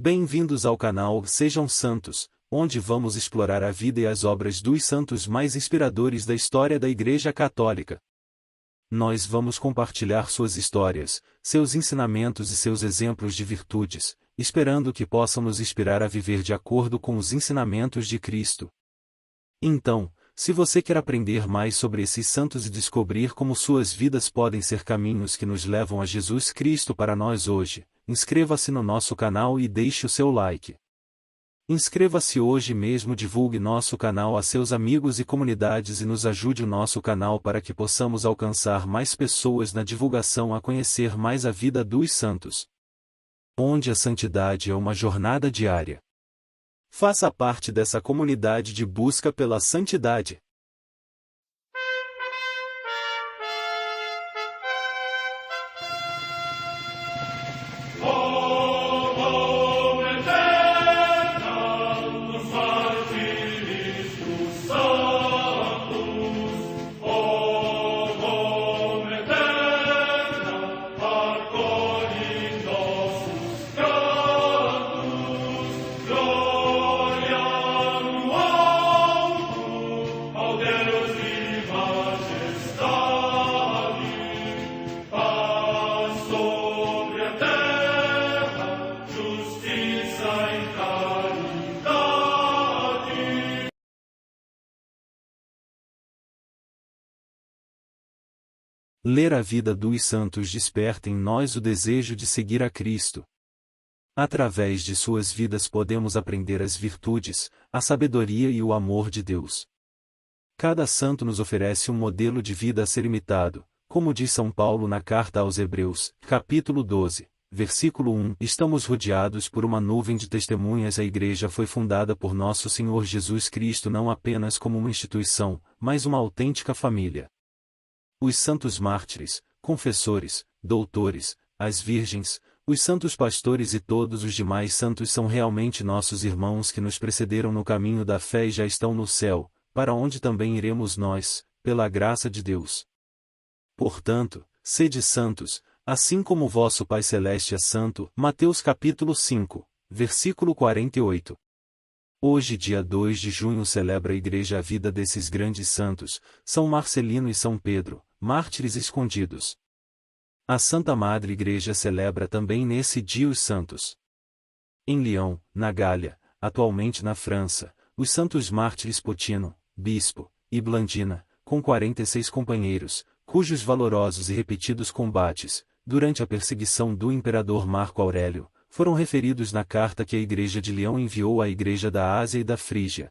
Bem-vindos ao canal Sejam Santos, onde vamos explorar a vida e as obras dos santos mais inspiradores da história da Igreja Católica. Nós vamos compartilhar suas histórias, seus ensinamentos e seus exemplos de virtudes, esperando que possam nos inspirar a viver de acordo com os ensinamentos de Cristo. Então, se você quer aprender mais sobre esses santos e descobrir como suas vidas podem ser caminhos que nos levam a Jesus Cristo para nós hoje, inscreva-se no nosso canal e deixe o seu like. Inscreva-se hoje mesmo, divulgue nosso canal a seus amigos e comunidades e nos ajude o nosso canal para que possamos alcançar mais pessoas na divulgação a conhecer mais a vida dos santos. Onde a santidade é uma jornada diária. Faça parte dessa comunidade de busca pela santidade. Ler a vida dos santos desperta em nós o desejo de seguir a Cristo. Através de suas vidas podemos aprender as virtudes, a sabedoria e o amor de Deus. Cada santo nos oferece um modelo de vida a ser imitado, como diz São Paulo na carta aos Hebreus, capítulo 12, versículo 1. Estamos rodeados por uma nuvem de testemunhas. A Igreja foi fundada por nosso Senhor Jesus Cristo não apenas como uma instituição, mas uma autêntica família. Os santos mártires, confessores, doutores, as virgens, os santos pastores e todos os demais santos são realmente nossos irmãos que nos precederam no caminho da fé e já estão no céu, para onde também iremos nós, pela graça de Deus. Portanto, sede santos, assim como vosso Pai Celeste é santo. Mateus capítulo 5, versículo 48. Hoje, dia 2 de junho, celebra a Igreja a vida desses grandes santos, São Marcelino e São Pedro, mártires escondidos. A Santa Madre Igreja celebra também nesse dia os santos. Em Lyon, na Gália, atualmente na França, os santos mártires Potino, bispo, e Blandina, com 46 companheiros, cujos valorosos e repetidos combates, durante a perseguição do imperador Marco Aurélio, foram referidos na carta que a Igreja de Lyon enviou à Igreja da Ásia e da Frígia.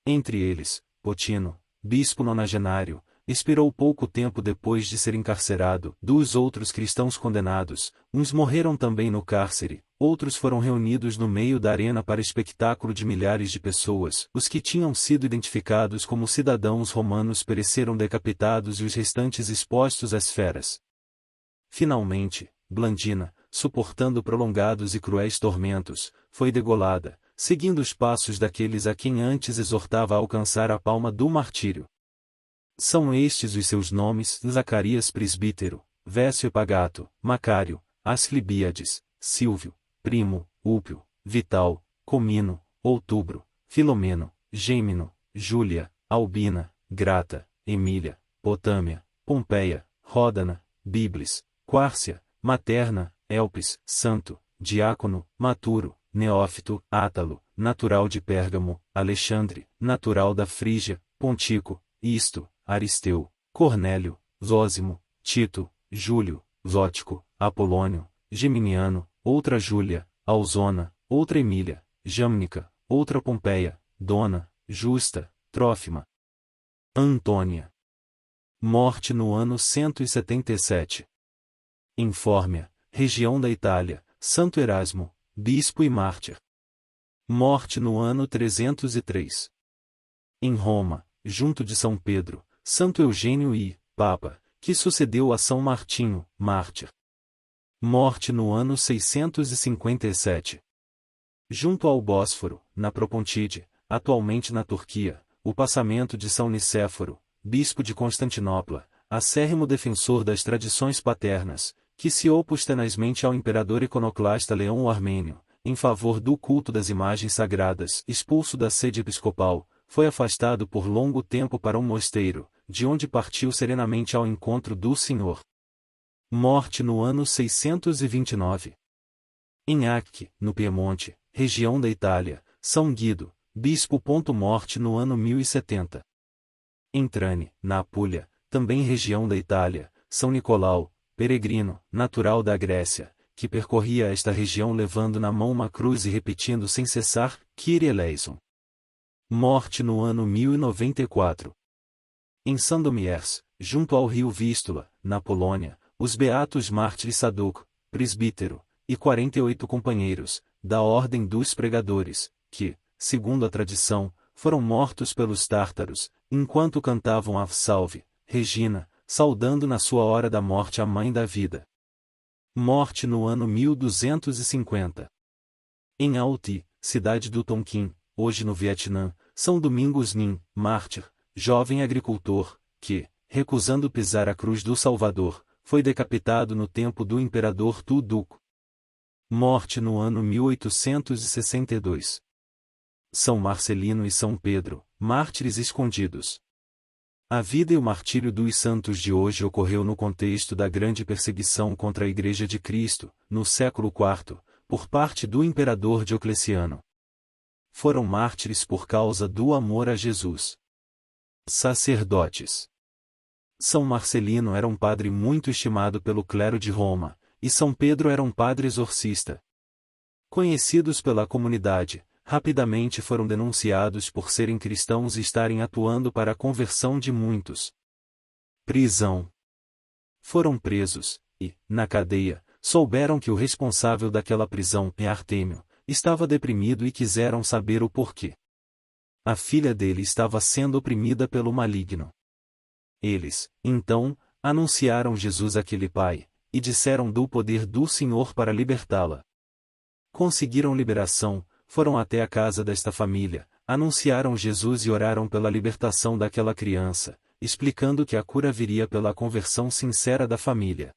Entre eles, Potino, bispo nonagenário, expirou pouco tempo depois de ser encarcerado. Dos outros cristãos condenados, uns morreram também no cárcere, outros foram reunidos no meio da arena para espetáculo de milhares de pessoas. Os que tinham sido identificados como cidadãos romanos pereceram decapitados e os restantes expostos às feras. Finalmente, Blandina, suportando prolongados e cruéis tormentos, foi degolada, seguindo os passos daqueles a quem antes exortava a alcançar a palma do martírio. São estes os seus nomes: Zacarias presbítero, Vécio Epagato, Macário, Asclebíades, Silvio, Primo, Úpio, Vital, Comino, Outubro, Filomeno, Gêmino, Júlia, Albina, Grata, Emília, Potâmia, Pompeia, Ródana, Biblis, Quárcia, Materna, Elpis, Santo, Diácono, Maturo, Neófito, Átalo, natural de Pérgamo, Alexandre, natural da Frígia, Pontico, Isto, Aristeu, Cornélio, Zósimo, Tito, Júlio, Zótico, Apolônio, Geminiano, outra Júlia, Ausona, outra Emília, Jâmnica, outra Pompeia, Dona, Justa, Trófima. Antônia. Morte no ano 177. Em Fórmia, região da Itália, Santo Erasmo, bispo e mártir. Morte no ano 303. Em Roma, junto de São Pedro, Santo Eugênio I, Papa, que sucedeu a São Martinho, mártir. Morte no ano 657. Junto ao Bósforo, na Propontide, atualmente na Turquia, o passamento de São Nicéforo, bispo de Constantinopla, acérrimo defensor das tradições paternas, que se opôs tenazmente ao imperador iconoclasta Leão o Armênio, em favor do culto das imagens sagradas, expulso da sede episcopal, foi afastado por longo tempo para um mosteiro, de onde partiu serenamente ao encontro do Senhor. Morte no ano 629. Em Acqui, no Piemonte, região da Itália, São Guido, bispo. Morte no ano 1070. Em Trani, na Apulia, também região da Itália, São Nicolau, peregrino, natural da Grécia, que percorria esta região levando na mão uma cruz e repetindo sem cessar, Kyrie eleison. Morte no ano 1094. Em Sandomierz, junto ao rio Vístula, na Polônia, os beatos mártires Saduco, presbítero, e 48 companheiros, da ordem dos pregadores, que, segundo a tradição, foram mortos pelos tártaros, enquanto cantavam a Salve, Regina, saudando na sua hora da morte a Mãe da Vida. Morte no ano 1250. Em Auti, cidade do Tonkin, hoje no Vietnã, São Domingos Nin, mártir, jovem agricultor, que, recusando pisar a cruz do Salvador, foi decapitado no tempo do imperador Tu Duc. Morte no ano 1862. São Marcelino e São Pedro, mártires escondidos. A vida e o martírio dos santos de hoje ocorreu no contexto da grande perseguição contra a Igreja de Cristo, no século IV, por parte do imperador Diocleciano. Foram mártires por causa do amor a Jesus. Sacerdotes. São Marcelino era um padre muito estimado pelo clero de Roma, e São Pedro era um padre exorcista. Conhecidos pela comunidade, rapidamente foram denunciados por serem cristãos e estarem atuando para a conversão de muitos. Prisão. Foram presos, e, na cadeia, souberam que o responsável daquela prisão, Artêmio, estava deprimido e quiseram saber o porquê. A filha dele estava sendo oprimida pelo maligno. Eles, então, anunciaram Jesus àquele pai, e disseram do poder do Senhor para libertá-la. Conseguiram liberação, foram até a casa desta família, anunciaram Jesus e oraram pela libertação daquela criança, explicando que a cura viria pela conversão sincera da família.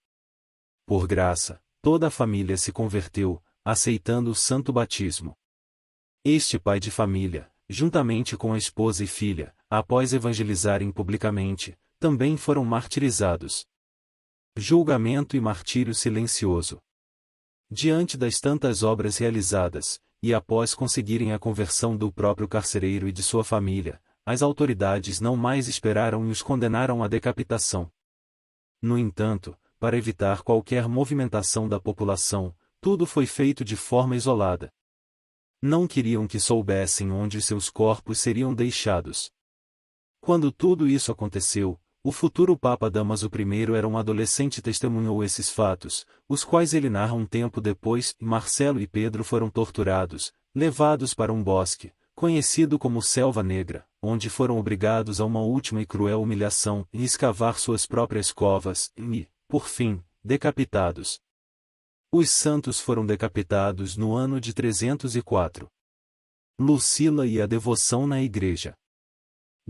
Por graça, toda a família se converteu, aceitando o santo batismo. Este pai de família, juntamente com a esposa e filha, após evangelizarem publicamente, também foram martirizados. Julgamento e martírio silencioso. Diante das tantas obras realizadas, e após conseguirem a conversão do próprio carcereiro e de sua família, as autoridades não mais esperaram e os condenaram à decapitação. No entanto, para evitar qualquer movimentação da população, tudo foi feito de forma isolada. Não queriam que soubessem onde seus corpos seriam deixados. Quando tudo isso aconteceu, o futuro Papa Damaso I era um adolescente e testemunhou esses fatos, os quais ele narra um tempo depois. Marcelo e Pedro foram torturados, levados para um bosque, conhecido como Selva Negra, onde foram obrigados a uma última e cruel humilhação e escavar suas próprias covas, e, por fim, decapitados. Os santos foram decapitados no ano de 304. Lucila e a devoção na Igreja.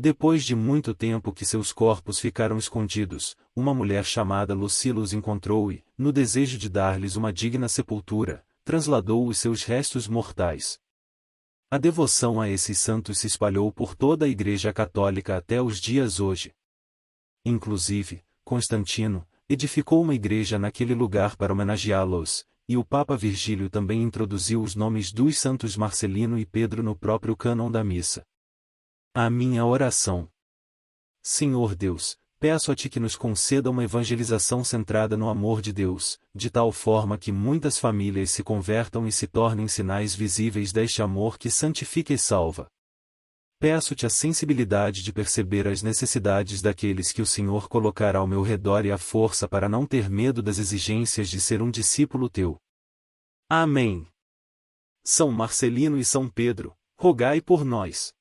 Depois de muito tempo que seus corpos ficaram escondidos, uma mulher chamada Lucila os encontrou e, no desejo de dar-lhes uma digna sepultura, trasladou os seus restos mortais. A devoção a esses santos se espalhou por toda a Igreja Católica até os dias hoje. Inclusive, Constantino edificou uma igreja naquele lugar para homenageá-los, e o Papa Virgílio também introduziu os nomes dos santos Marcelino e Pedro no próprio cânon da missa. A minha oração. Senhor Deus, peço a Ti que nos conceda uma evangelização centrada no amor de Deus, de tal forma que muitas famílias se convertam e se tornem sinais visíveis deste amor que santifica e salva. Peço-te a sensibilidade de perceber as necessidades daqueles que o Senhor colocará ao meu redor e a força para não ter medo das exigências de ser um discípulo Teu. Amém. São Marcelino e São Pedro, rogai por nós.